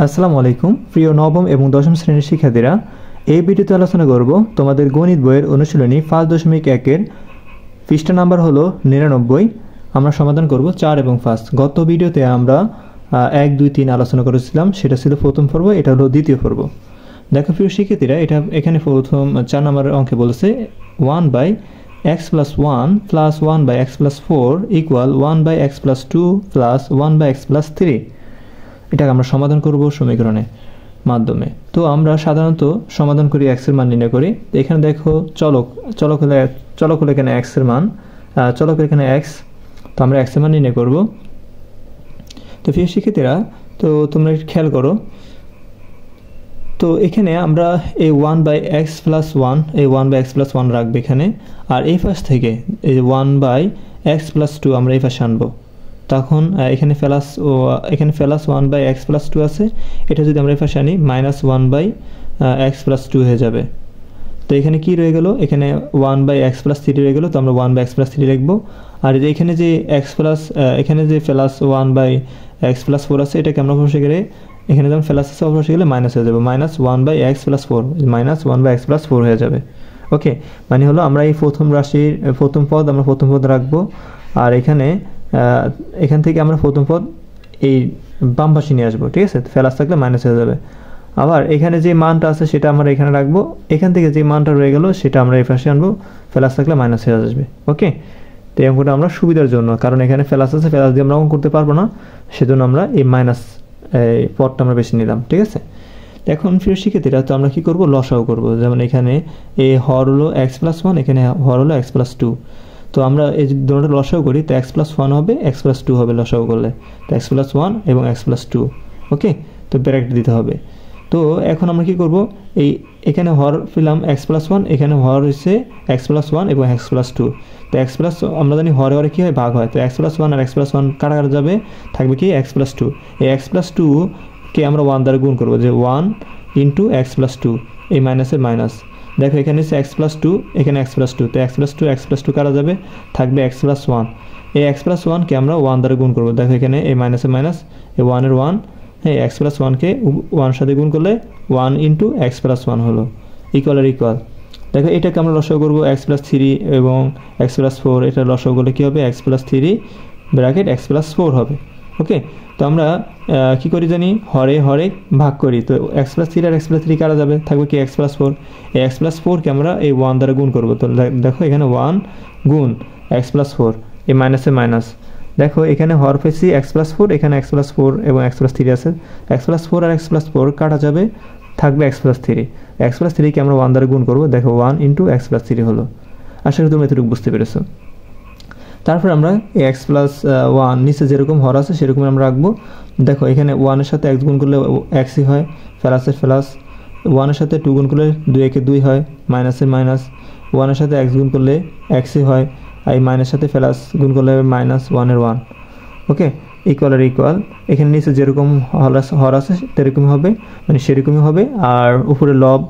আসসালামু আলাইকুম প্রিয় নবম এবং দশম শ্রেণীর শিক্ষার্থীরা, এই ভিডিওতে আলোচনা করব তোমাদের গণিত বইয়ের অনুশীলনী 5.1 পৃষ্ঠা নাম্বার হলো 99। আমরা সমাধান করব 4 এবং 5। গত ভিডিওতে আমরা 1, 2, 3 আলোচনা করেছিলাম, সেটা ছিল প্রথম পর্ব, এটা হলো দ্বিতীয় পর্ব। দেখো প্রিয় শিক্ষার্থীরা, এটা এখানে প্রথম 4 নম্বরের অঙ্কে বলেছে 1/x + 1 + 1/x + 4 = 1/x + 2 + 1/x + 3। এটাকে আমরা সমাধান করব সমীকরণের মাধ্যমে। তো আমরা সাধারণত সমাধান করি x এর মান নির্ণয় করি। এখানে দেখো চলক হলো এখানে x এর মান, চলকের এখানে x, তো আমরা x এর মান নির্ণয় করব। তো প্রিয় শিক্ষার্থীরা, তো তোমরা একটু খেয়াল করো, তো এখানে আমরা এই 1/x + 1 এই 1/x + 1 রাখবো এখানে, আর এই পাশ থেকে এই 1/x + 2 আমরা এই পাশে আনবো। তখন এখানে প্লাস 1/x + 2 আছে, এটা যদি আমরা এই পাশে আনি -1/x + 2 হয়ে যাবে। তো এখানে কি রয়ে গেল, এখানে 1/x + 3 রয়ে গেল, তো আমরা 1/x + 3 লিখবো। আর এখানে যে এখানে যে প্লাস 1/x + 4 আছে, এটাকে আমরা অবশ্যই গেলে এখানে যখন প্লাস আছে অবশ্যই গেলে মাইনাস হয়ে যাবে, -1/x + 4 -1/x + 4 হয়ে যাবে। ওকে, মানে হলো আমরা এই প্রথম রাশির প্রথম পদ আমরা প্রথম পদ রাখবো, আর এখান থেকে আমরা প্রথম পদ এই বাম পাশে নিয়ে আসবো। ঠিক আছে, প্লাস থাকলে মাইনাস হয়ে যাবে। আবার এখানে যে মানটা আছে সেটা আমরা এখানে রাখবো, এখান থেকে যে মানটা রয়ে গেল সেটা আমরা এই পাশে আনবো, প্লাস থাকলে মাইনাস হয়ে আসবে। ওকে, তো এই অঙ্কটা আমরা সুবিধার জন্য, কারণ এখানে প্লাস আছে, প্লাস দিয়ে আমরা অঙ্ক করতে পারবো না, সেজন্য আমরা এই মাইনাস পদটা আমরা বেশি নিলাম। ঠিক আছে, এখন প্রিয় শিক্ষার্থীরা, তো আমরা কি করব, লসাগু করব। যেমন এখানে এই হর হলো x + 1, এখানে হর হলো x + 2। তো আমরা এই দুটোটা লসাগু করি, তো x + 1 হবে, x + 2 হবে লসাগু করলে, তো x + 1 এবং x + 2। ওকে, তো ব্র্যাকেট দিতে হবে। তো এখন আমরা কি করব, এখানে হর পেলাম x + 1, এখানে হর হচ্ছে x + 1 এবং x + 2। তো আমরা জানি হরে হরে কি হয়, ভাগ হয়। তো x + 1 আর x + 1 কাটা যাবে, থাকবে কি x + 2। এই x + 2 কে আমরা 1 দ্বারা গুণ করব, যে 1 × x + 2, এই মাইনাসের মাইনাস। দেখো এখানে হচ্ছে x + 2, এখানে x + 2, তো x + 2 কাটা যাবে, থাকবে x + 1। এই x + 1 কে আমরা 1 দ্বারা গুণ করব। দেখো এখানে এই মাইনাসের মাইনাস, এই 1 এর 1, হ্যাঁ, x + 1 কে 1 সাথে গুণ করলে 1 × x + 1 হলো ইকুয়াল। দেখো এটাকে আমরা লসাগু করব, x + 3 এবং x + 4, এটা লসাগু করলে কি হবে, x + 3 ব্র্যাকেট x + 4 হবে। ওকে, তো আমরা কি করি জানি, হরে হরে ভাগ করি। তো x + 3 আর x + 3 কাটা যাবে, থাকবে কি x + 4। এই x + 4 কে আমরা এই 1 দ্বারা গুণ করব। তো দেখো এখানে 1 গুণ x + 4, এই মাইনাসে মাইনাস। দেখো এখানে হর পেয়েছি x + 4, এখানে x + 4 এবং x + 3 আছে, x + 4 আর x + 4 কাটা যাবে, থাকবে x + 3। x + 3 কে আমরা 1 দ্বারা গুণ করব। দেখো 1 × x + 3 হলো। আশা করি তুমি এতটুকু বুঝতে পেরেছো। তারপর আমরা x + 1 নিচে যেরকম হর আছে সেরকম আমরা রাখবো। দেখো এখানে 1 এর সাথে x গুণ করলে xই হয়, প্লাসের প্লাস। 1 এর সাথে 2 গুণ করলে 2 একে 2 হয়, মাইনাসের মাইনাস। 1 এর সাথে x গুণ করলে xই হয়, আর এই মাইনাসের সাথে প্লাস গুণ করলে -1 এর 1। ওকে, ইকুয়াল। এখানে নিচে যেরকম হর আছে সেরকমই হবে, মানে সেরকমই হবে। আর উপরে লব,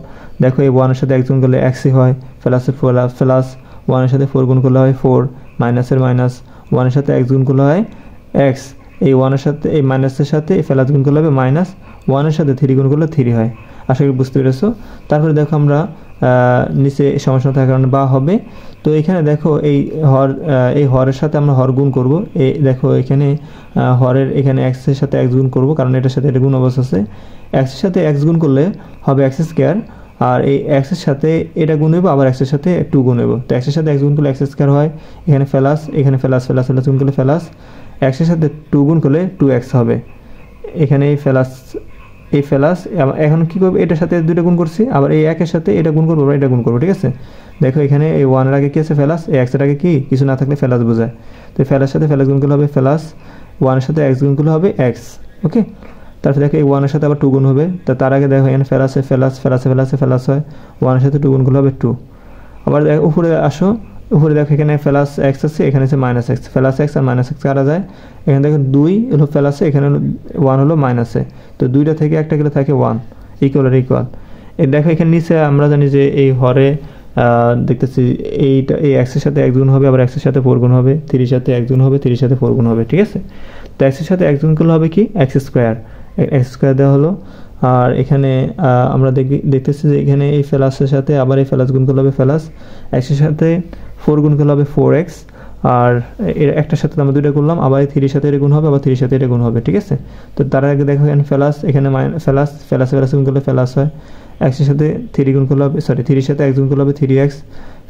দেখো এই 1 এর সাথে x গুণ করলে xই হয়, প্লাসের প্লাস। 1 এর সাথে 4 গুণ করলে হয় 4, মাইনাসের মাইনাস। 1 এর সাথে x গুণ করলে হয় x, এই 1 এর সাথে এই মাইনাসের সাথে এই প্লাস গুণ করলে হবে মাইনাস। 1 এর সাথে 3 গুণ করলে 3 হয়। আশা করি বুঝতে পেরেছো। তারপরে দেখো আমরা নিচে সমস্যা থাকার কারণে বা হবে। তো এখানে দেখো এই হরের সাথে আমরা হর গুণ করব। এই দেখো এখানে হরের এখানে x এর সাথে x গুণ করব, কারণ এটার সাথে এটা গুণ অবস্থা আছে। x এর সাথে x গুণ করলে হবে x², আর এই x এর সাথে এটা গুণ হইব, আবার x এর সাথে 2 গুণ হইব। তো x এর সাথে x গুণ করলে x² হয়, এখানে প্লাস, এখানে প্লাস গুণ করলে প্লাস। x এর সাথে 2 গুণ করলে 2x হবে, এখানে এই প্লাস। এখন কি করব, এটার সাথে দুটো গুণ করছি, আবার এই 1 এর সাথে এটা গুণ করব, এটা গুণ করব। ঠিক আছে, দেখো এখানে এই 1 এর আগে কি আছে, প্লাস। এই x এর আগে কি কিছু না থাকলে প্লাস বোঝায়। তো প্লাসের সাথে প্লাস গুণ করলে হবে প্লাস, 1 এর সাথে x গুণ করলে হবে x। ওকে, তারপরে দেখো এই 1 এর সাথে আবার 2 গুণ হবে। তো তার আগে দেখো এখানে প্লাস হয়, 1 এর সাথে 2 গুণ করলে হবে 2। আবার দেখো উপরে আসো, উপরে দেখো এখানে প্লাস x আছে, এখানে আছে মাইনাস x। প্লাস x আর মাইনাস x কাটা যায়, এখানে দেখো 2 হলো প্লাসে, এখানে 1 হলো মাইনাসে। তো দুইটা থেকে একটা গেলে থাকে 1, ইকুয়াল। এই দেখো এখানে নিচে আমরা জানি যে এই হরে দেখতেছি এইটা, এই x এর সাথে x গুণ হবে, আবার x এর সাথে 4 গুণ হবে, 3 এর সাথে x গুণ হবে, 3 এর সাথে 4 গুণ হবে। ঠিক আছে, তো x এর সাথে x গুণ করলে হবে কি, x²। এক্স স্কোয়ার দেওয়া হলো। আর এখানে আমরা দেখতেছি যে এখানে এই ফেলাসের সাথে আবার এই ফেলাস গুণ করলে হবে ফেলাস, এক্সের সাথে 4 গুণ করলে হবে 4x, আর এর একটার সাথে আমরা দুইটা করলাম, আবার 3 সাথে এটা গুণ হবে, আবার 3 সাথে এটা গুণ হবে, ঠিক আছে। তো তার আগে দেখো এখানে ফেলাস, এখানে ফেলাস গুণ করলে ফেলাস হয়, এক্সের সাথে 3 গুণ করলে হবে, সরি 3 সাথে x গুণ করলে হবে 3x,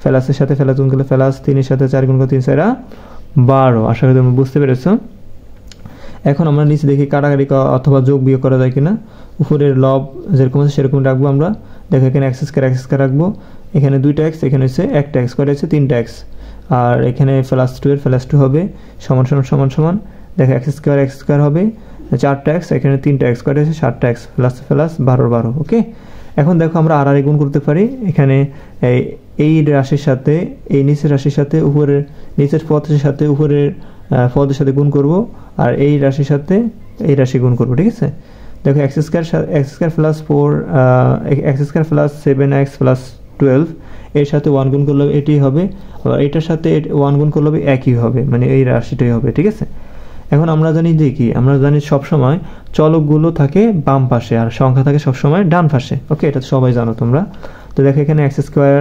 ফেলাসের সাথে ফেলাস গুণ করলে ফেলাস, 3 সাথে 4 গুণ করলে 3 4 12। আশা করি তোমরা বুঝতে পেরেছো। এখন আমরা নিচে দেখি কাটাকাটি অথবা যোগ বিয়োগ করা যায় কিনা। উপরের লব যেরকম আছে সেরকম রাখবো আমরা। দেখো এখানে এক্স স্কোয়ার রাখবো, এখানে 2টা এক্স, এখানে হচ্ছে একটা এক্স করে আছে 3টা এক্স, আর এখানে প্লাস 2 এর প্লাস 2 হবে সমান সমান সমান সমান। দেখো এক্স স্কোয়ার হবে 4টা এক্স, এখানে 3টা এক্স করে আছে 7টা এক্স, প্লাস প্লাস 12 ওকে। এখন দেখো আমরা আর গুণ করতে পারি। এখানে এই রাশির সাথে এই নিচের রাশির সাথে উপরের নিচের পদের সাথে উপরের পদের সাথে গুণ করব, আর এই রাশির সাথে এই রাশি গুণ করব, ঠিক আছে। দেখো x square plus 4 x square plus 7x plus 12 এর সাথে 1 গুণ করলে এটি হবে, আবার এটার সাথে 1 গুণ করলে একই হবে, মানে এই রাশিটাই হবে, ঠিক আছে। এখন আমরা জানি যে কি, আমরা জানি সবসময় চলকগুলো থাকে বাম পাশে আর সংখ্যা থাকে সবসময় ডান পাশে, ওকে, এটা তো সবাই জানো তোমরা। তো দেখো এখানে এক্স স্কোয়ার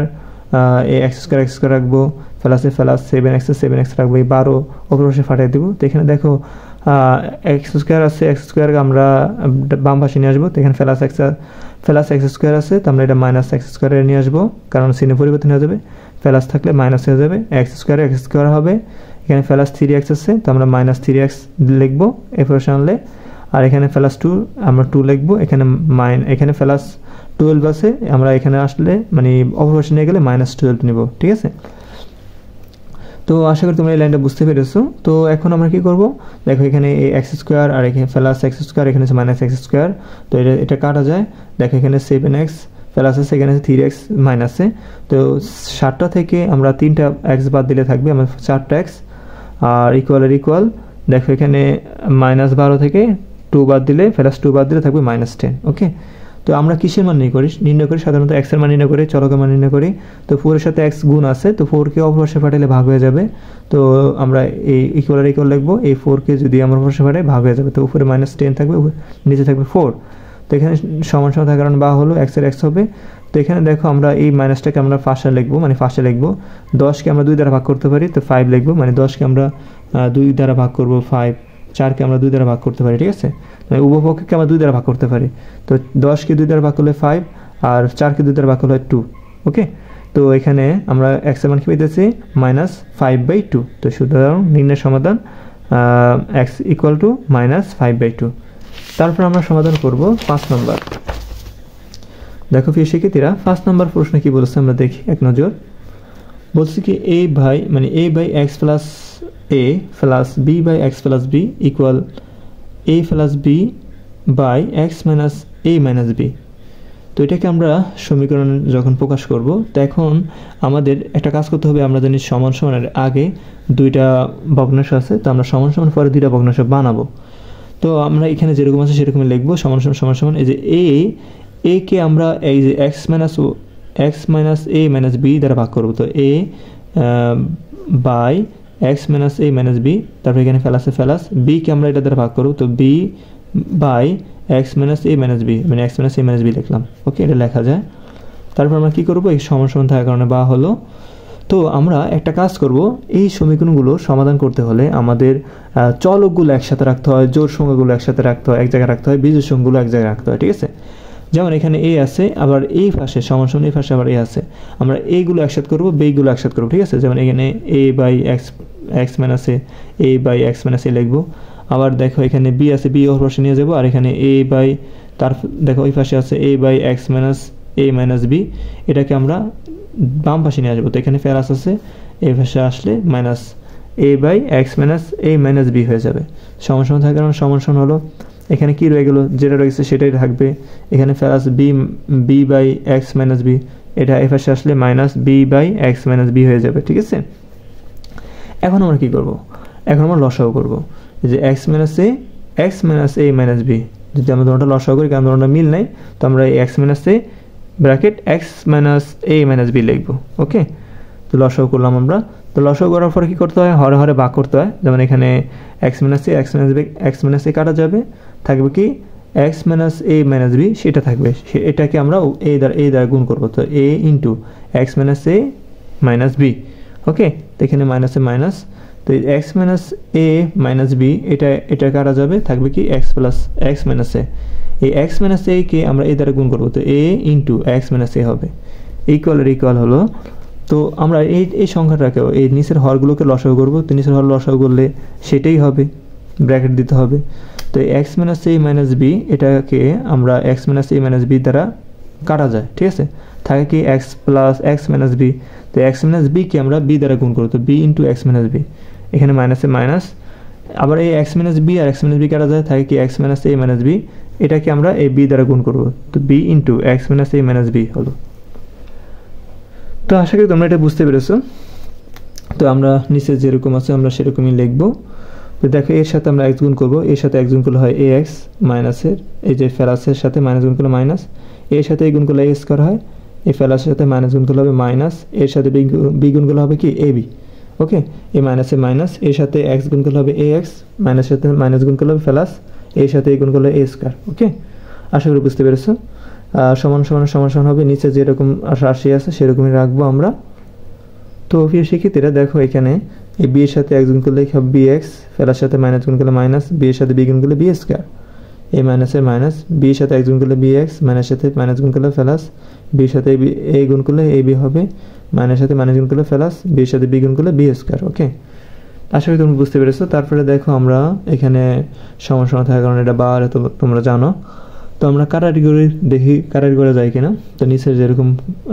রাখবো, প্লাসে প্লাস 7x রাখবো, এই 12 অপর পাশে ফাটিয়ে দেবো। তো এখানে দেখো এক্স স্কোয়ার আছে, এক্স স্কোয়ার আমরা বাম পাশে নিয়ে আসবো। তো এখানে প্লাস এক্স স্কোয়ার আছে, তো আমরা এটা মাইনাস এক্স স্কোয়ারে নিয়ে আসবো, কারণ চিহ্ন পরিবর্তন হয়ে যাবে, প্লাস থাকলে মাইনাস হয়ে যাবে, এক্স স্কোয়ার হবে। এখানে প্লাস 3x আছে, তো আমরা মাইনাস 3x লিখবো এই পাশে আনলে, আর এখানে প্লাস 2 আমরা 2 লিখবো, এখানে প্লাস 12 আছে, আমরা এখানে আসলে মানে অপর পাশে নিয়ে গেলে মাইনাস 12 নিব, ঠিক আছে। তো আশা করি তোমরা এই লাইনটা বুঝতে পেরেছো। তো এখন আমরা কি করব, দেখো এখানে এই এক্স স্কোয়ার আর এখানে প্লাস এক্স স্কোয়ার, এখানে আছে মাইনাস এক্স স্কোয়ার, তো এটা কাটা যায়। দেখো এখানে 7x প্লাস আছে, এখানে 3x মাইনাসে, তো 7টা থেকে আমরা 3টা x বাদ দিলে থাকবে আমার 4টা x, আর ইকুয়াল। দেখো এখানে -12 থেকে 2 বাদ দিলে প্লাস 2 বাদ দিলে থাকবে -10, ওকে। তো আমরা কিসের মান নির্ণয় করি সাধারণত x এর মান নির্ণয় করি, চলকের মান নির্ণয় করি। তো 4 এর সাথে x গুণ আছে, তো 4 কে অপর পাশে পাঠালে ভাগ হয়ে যাবে, তো আমরা এই ইকুয়াল লিখবো, এই 4 কে যদি আমরা অপর পাশে পাঠাই ভাগ হয়ে যাবে, তো উপরে -10 থাকবে, নিচে থাকবে 4। তো এখানে সমান সমান থাকার কারণে বা হলো x এর x হবে। তো এখানে দেখো আমরা এই মাইনাসটাকে আমরা ফার্স্টে লিখবো, 10 কে আমরা 2 দ্বারা ভাগ করতে পারি, তো 5 লিখবো, মানে 10 কে আমরা 2 দ্বারা ভাগ করব 5, 4 কে আমরা 2 দ্বারা ভাগ করতে পারি, ঠিক আছে। মানে উভয়পক্ষকে আমরা 2 দ্বারা ভাগ করতে পারি, তো 10 কে 2 দ্বারা ভাগ করলে 5, আর 4 কে 2 দ্বারা ভাগ করলে 2, ওকে। তো এখানে আমরা x এর মান কি পেয়েছি -5/2। তো সুতরাং নির্ণয় সমাধান x = -5/2। তারপর আমরা সমাধান করব 5 নম্বর। দেখো প্রিয় শিক্ষার্থীরা, 5 নম্বর প্রশ্ন কি বলেছে আমরা দেখি এক নজর। বলছে কি a by x plus a plus b by x plus b equal a plus b by x minus a minus b। তো এটাকে আমরা সমীকরণ যখন প্রকাশ করব, তো এখন আমাদের একটা কাজ করতে হবে। আমরা জানি সমান সমানের আগে 2টা ভগ্নাংশ আছে, তো আমরা সমান সমান পরে 2টা ভগ্নাংশ বানাবো। তো আমরা এখানে যেরকম আছে সেরকমই লিখবো, সমান সমান। এই যে a কে আমরা এই যে x minus a minus b দ্বারা ভাগ করব, তো a by x minus a minus b, তারপর এখানে প্লাস b কে আমরা এটা দ্বারা ভাগ করব, তো b by x minus a minus b, মানে x minus a minus b লিখলাম, ওকে, এটা লেখা যায়। তারপর আমরা কি করব, এই সমান সমান থাকার কারণে বা হলো। তো আমরা একটা কাজ করব, এই সমীকরণগুলো সমাধান করতে হলে আমাদের চলকগুলো একসাথে রাখতে হয়, জোড় সংখ্যাগুলো একসাথে রাখতে হয়, এক জায়গায় রাখতে হয়, বিজোড় সংখ্যাগুলো এক জায়গায় রাখতে হয়, ঠিক আছে। যেমন এখানে a আছে, আবার এই পাশে সমান সমান এই পাশে আবার a আছে, আমরা এইগুলো একসাথে করব, বেগুলো একসাথে করব, ঠিক আছে। যেমন এখানে a by x minus a by x minus a লিখবো। আবার দেখো এখানে b আছে, b ওর পাশে নিয়ে যাব, আর এখানে a by তার দেখো ওই পাশে আছে a by x minus a minus b, এটাকে আমরা বাম পাশে নিয়ে আসবো। তো এখানে প্লাস আছে, এই পাশে আসলে minus a by x minus a minus b হয়ে যাবে। সমান সমান থাকার কারণে সমান সমান হলো, এখানে কি রয়ে গেল, যেটা রয়েছে সেটাই থাকবে। এখানে plus b by x minus b, এটা এই পাশে আসলে minus b by x minus b হয়ে যাবে, ঠিক আছে। এখন আমরা কি করব, এখন আমরা লসাগু করব। এই যে x minus a minus b, যদি আমরা দুটোটা লসাগু করি, কারণ দুটোটা মিল নাই, তো আমরা এই x minus a bracket x minus a minus b লিখব, ওকে। তো লসাগু করলাম আমরা। তো লসাগু করার পরে কি করতে হয়, হরে হরে ভাগ করতে হয়। যেমন এখানে x minus a কাটা যাবে, থাকবে কি x minus a minus B সেটা থাকবে, এটাকে আমরা এ দ্বারা গুণ করবো, তো এ into x minus a minus B. ওকে, তো এখানে মাইনাসে মাইনাস, তো x minus a minus B এটা কাটা যাবে, থাকবে কি এক্স প্লাস এক্স মাইনাস এ। এই এক্স মাইনাস এ কে আমরা এ দ্বারা গুণ করবো, তো এ ইন্টু এক্স মাইনাস এ হবে, ইকুয়াল হলো। তো আমরা এই সংখ্যাটাকেও এই নিচের হরগুলোকে লসাগু করবো, তো নিচের হর লসাগু করলে সেটাই হবে, ব্র্যাকেট দিতে হবে। তো x minus a minus b এটাকে আমরা x minus a minus b দ্বারা কাটা যায়, ঠিক আছে, থাকে কি x plus x minus b. তো এক্স মাইনাস বিকে আমরা বি দ্বারা গুণ করবো, তো b into x minus b, এখানে মাইনাসে মাইনাস, আবার এই এক্স মাইনাস বি আর এক্স মাইনাস বি কাটা যায়, থাকে কি x minus a minus b, এটাকে আমরা এই বি দ্বারা গুণ করবো, তো b into x minus a minus B হলো। তো আশা করি তোমরা এটা বুঝতে পেরেছো। তো আমরা নিচে যেরকম আছে আমরা সেরকমই লিখবো। তো দেখো এর সাথে আমরা এক্স গুণ করবো, এর সাথে এক্স গুণ করলে হয় এ এক্স মাইনাসের এই যে ফেলাসের সাথে মাইনাস গুণ করলে মাইনাস, এর সাথে এই গুণ করলে এ স্কোয়ার হয়, এই ফেলাসের সাথে মাইনাস গুণ করলে হবে মাইনাস, এর সাথে বি গুণ করলে হবে কি এ বি। ওকে, এই মাইনাসে মাইনাস, এর সাথে এক্স গুণ করলে হবে এ এক্স, মাইনাসের সাথে মাইনাস গুণ করলে হবে ফেলাস, এর সাথে এই গুণ করলে এ স্কোয়ার। ওকে, আশা করি বুঝতে পেরেছো। সমান সমান হবে, নিচে যেরকম রাশি আছে সেরকমই রাখবো আমরা। তো প্রিয় শিক্ষার্থীরা দেখো এখানে এই বি এর সাথে এক্স গুণ করলে হবে বি এক্স, ফেলার সাথে মাইনাস গুণ করলে মাইনাস, বি এর সাথে বি গুণ করলে বি স্কোয়ার, এই মাইনাসের মাইনাস, বি এর সাথে এক্স গুণ করলে বি এক্স, মাইনাসের সাথে মাইনাস গুণ করলে ফেলাস, বি এর সাথে এ গুণ করলে এ বি হবে, মাইনাসের সাথে মাইনাস গুণ করলে ফেলাস, বি এর সাথে বি গুণ করলে বি স্কোয়ার। ওকে, আশা করি তোমরা বুঝতে পেরেছো। তারপরে দেখো আমরা এখানে সমান থাকার কারণে এটা বার তো তোমরা জানো। তো আমরা কাটাকাটি করে দেখি কাটাকাটি করা যায় কিনা। তো নিচের যেরকম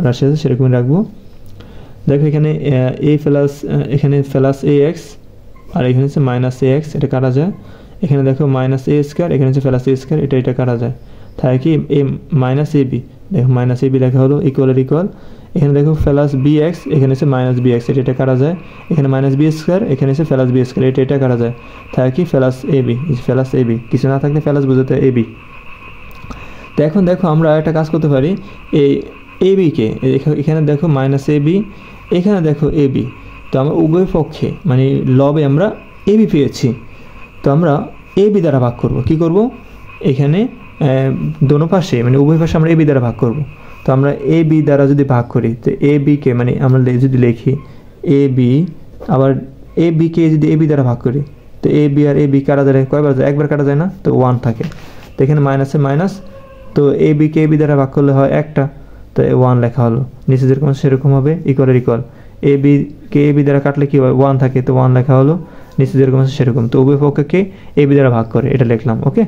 রাশি আছে সেরকমই রাখবো। দেখো এখানে এ প্লাস এখানে প্লাস এ এক্স আর এখানে হচ্ছে মাইনাস এ এক্স, এটা কাটা যায়। এখানে দেখো মাইনাস এ স্কোয়ার, এখানে হচ্ছে প্লাস এ স্কোয়ার, এটা কাটা যায়, থাকে কি এ মাইনাস এ বি, দেখো মাইনাস এ বি লেখা হলো ইকুয়াল। এখানে দেখো প্লাস বি এক্স, এখানে হচ্ছে মাইনাস বি এক্স, এটা কাটা যায়। এখানে মাইনাস বি স্কোয়ার, এখানে হচ্ছে প্লাস বি স্কোয়ার, এটা কাটা যায়, থাকে কি plus A B, plus A B, কিছু না থাকলে প্লাস বোঝাতে এ বি। তো এখন দেখো আমরা একটা কাজ করতে পারি, এই এ বিকে এখানে দেখো মাইনাস এ বি, এখানে দেখো এ বি, তো আমরা উভয় পক্ষে মানে লবে আমরা এ বি পেয়েছি, তো আমরা এ বি দ্বারা ভাগ করব। কি করব, এখানে দোনো পাশে মানে উভয় পাশে আমরা এ বি দ্বারা ভাগ করব। তো আমরা এ বি দ্বারা যদি ভাগ করি, তো এ বিকে মানে আমরা যদি লিখি এ বি, আবার এ বিকে যদি এ বি দ্বারা ভাগ করি, তো A B R A B কাটা যায় কয়বার যায়, একবার কাটা যায় না, তো 1 থাকে। তো এখানে মাইনাসে মাইনাস, তো এ বিকে এ বি দ্বারা ভাগ করলে হয় একটা, তো 1 লেখা হলো। নিচে যেরকম সেরকম হবে, equal. A bike A B দ্বারা কাটলে কি হয়, 1 থাকে, তো 1 লেখা হলো। নিচে যেরকম আছে সেরকম, তো উভয় পক্ষকে এ বি দ্বারা ভাগ করে, এটা লিখলাম। ওকে,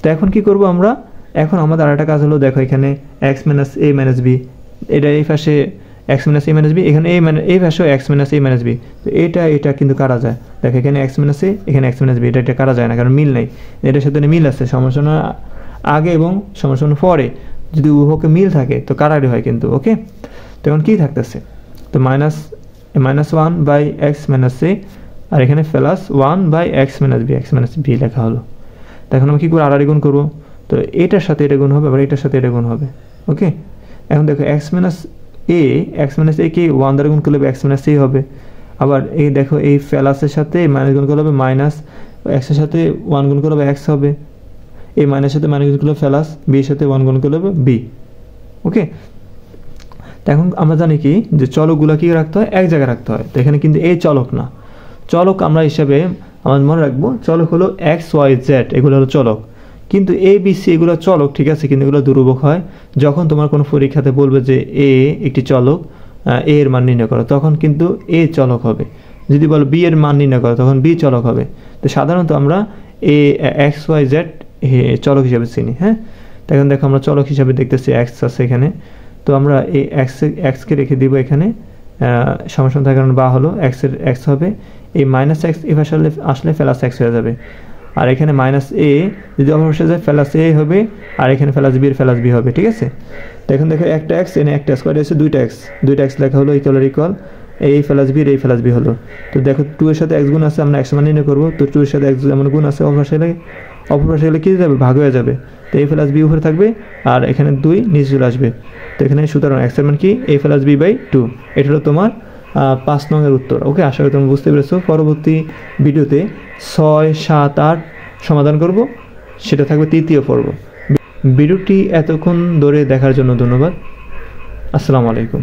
তো এখন কি করব আমরা, এখন আমাদের আরেকটা কাজ হলো, দেখো এখানে x minus a minus B, এটা এই পাশে x minus a minus b, এখানে এই পাশেও x minus a minus b, তো এটা কিন্তু কাটা যায়। দেখো এখানে এক্স মাইনাস এ, এখানে এক্স মাইনাস বি, এটা কাটা যায় না, কারণ মিল নেই, এটার সাথে মিল আছে। সমালোচনা আগে এবং সমালোচনা পরে যদি উভয়কে মিল থাকে তো কাটাকাটি হয় কিন্তু। ওকে, তো এখন কী থাকতেছে, তো minus 1 by x minus a, আর এখানে plus 1 by x minus b লেখা হলো। তো এখন আমরা কী করে আড়াআড়ি গুণ করবো, তো এটার সাথে এটা গুণ হবে, আবার এটার সাথে এটা গুণ হবে। ওকে, এখন দেখো এক্স মাইনাস এ কে 1 দ্বারা গুণ করলে এক্স মাইনাস এ হবে, আবার এই দেখো এই প্লাসের সাথে মাইনাস গুণ করলে হবে মাইনাস, এক্সের সাথে 1 গুণ করলে এক্স হবে, এই মাইনাসের সাথে মাইনাস গুণ করলে প্লাস, বি এর সাথে 1 গুণ করলে হবে বি। ওকে, তো এখন আমরা জানি কি যে চলকগুলো কি রাখতে হয়, এক জায়গায় রাখতে হয়। তো এখানে কিন্তু এই চলক না, চলক আমরা হিসাবে আমাদের মনে রাখবো চলক হলো এক্স ওয়াই জেড, এগুলো হলো চলক। কিন্তু এ বি সি এগুলো চলক, ঠিক আছে, কিন্তু এগুলো ধ্রুবক হয়। যখন তোমার কোনো পরীক্ষাতে বলবে যে এ একটি চলক, এ এর মান নির্ণয় করো, তখন কিন্তু এ চলক হবে। যদি বলো বি এর মান নির্ণয় করো, তখন বি চলক হবে। তো সাধারণত আমরা এ এক্স ওয়াই জেড চলক হিসাবে চিনি। হ্যাঁ, তো এখন দেখো আমরা চলক হিসাবে দেখতেছি এক্স আছে এখানে, তো আমরা এই এক্সকে রেখে দিব এখানে, সমান থাকার কারণে বা হলো এক্স হবে, এই মাইনাস এক্স এ পাশে আসলে প্লাস এক্স হয়ে যাবে, আর এখানে মাইনাস এ যদি অপর পাশে যায় প্লাস এ হবে, আর এখানে প্লাস বি হবে। ঠিক আছে, তো এখন দেখো একটা এক্স এনে একটা স্কোয়ার এসে দুইটা এক্স লেখা হলো ইকুয়াল, এই প্লাস বি হলো। তো দেখো 2 এর সাথে এক্স গুণ আছে, আমরা এক্স মান নির্ণয় করবো, তো 2 এর সাথে এক্স যেমন গুণ আছে অপর পাশে গেলে কী যাবে, ভাগ হয়ে যাবে। তো এই প্লাস বি উপরে থাকবে, আর এখানে 2 নিচে চলে আসবে। তো এখানে সুতরাং এক্স এর মান কি, এ প্লাস বি বাই 2, এটা হলো তোমার 5 নংয়ের উত্তর। ওকে, আশা করি তুমি বুঝতে পেরেছো। পরবর্তী ভিডিওতে 6, 7, 8 সমাধান করব। সেটা থাকবে তৃতীয় পর্ব। ভিডিওটি এতক্ষণ ধরে দেখার জন্য ধন্যবাদ। আসসালামু আলাইকুম।